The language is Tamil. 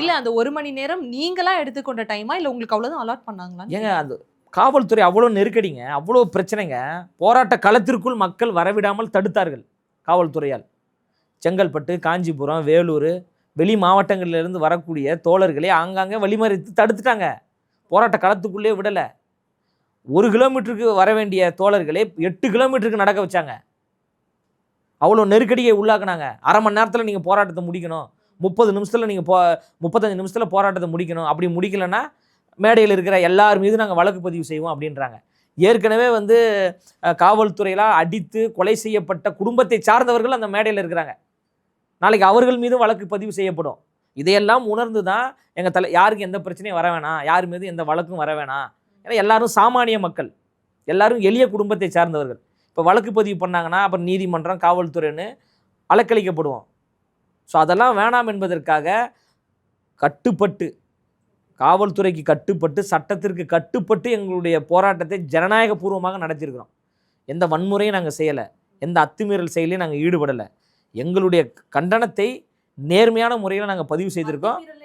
இல்ல அந்த 1 மணி நேரம் நீங்களா எடுத்துக்கொண்ட டைமா? இல்ல உங்களுக்கு அவ்வளவுதான் அலாட் பண்ணாங்களா? ஏங்க அது காவல்துறை அவ்வளோ நெருக்கடிங்க, அவ்வளோ பிரச்சனைங்க. போராட்ட களத்திற்குள் மக்கள் வரவிடாமல் தடுத்தார்கள் காவல்துறையால். செங்கல்பட்டு, காஞ்சிபுரம், வேலூர், வெளி மாவட்டங்களிலிருந்து வரக்கூடிய தோழர்களை ஆங்காங்கே வழிமறித்து தடுத்துட்டாங்க. போராட்ட களத்துக்குள்ளே விடல. 1 கிலோமீட்டருக்கு வர வேண்டிய தோழர்களை 8 கிலோமீட்டருக்கு நடக்க வச்சாங்க. அவ்வளோ நெருக்கடியை உள்ளாக்குனாங்க. 1/2 மணி நேரத்தில் நீங்கள் போராட்டத்தை முடிக்கணும், 30 நிமிஷத்தில் நீங்கள் 35 நிமிஷத்தில் போராட்டத்தை முடிக்கணும். அப்படி முடிக்கலைன்னா மேடையில் இருக்கிற எல்லார் மீதும் நாங்கள் வழக்கு பதிவு செய்வோம் அப்படின்றாங்க. ஏற்கனவே காவல்துறையெல்லாம் அடித்து கொலை செய்யப்பட்ட குடும்பத்தை சார்ந்தவர்கள் அந்த மேடையில் இருக்கிறாங்க. நாளைக்கு அவர்கள் மீதும் வழக்கு பதிவு செய்யப்படும். இதையெல்லாம் உணர்ந்து தான் எங்கள் யாருக்கு எந்த பிரச்சனையும் வர வேணாம், யார் மீதும் எந்த வழக்கும் வர வேணாம். ஏன்னா எல்லாரும் சாமானிய மக்கள், எல்லாரும் எளிய குடும்பத்தை சார்ந்தவர்கள். இப்போ வழக்கு பதிவு பண்ணாங்கன்னா அப்புறம் நீதிமன்றம், காவல்துறைன்னு அலக்களிக்கப்படுவோம். ஸோ அதெல்லாம் வேணாம் என்பதற்காக கட்டுப்பட்டு, காவல்துறைக்கு கட்டுப்பட்டு, சட்டத்திற்கு கட்டுப்பட்டு எங்களுடைய போராட்டத்தை ஜனநாயக பூர்வமாக நடத்தியிருக்கிறோம். எந்த வன்முறையும் நாங்கள் செய்யலை, எந்த அத்துமீறல் செயலையும் நாங்கள் ஈடுபடலை. எங்களுடைய கண்டனத்தை நேர்மையான முறையில் நாங்கள் பதிவு செய்திருக்கோம்.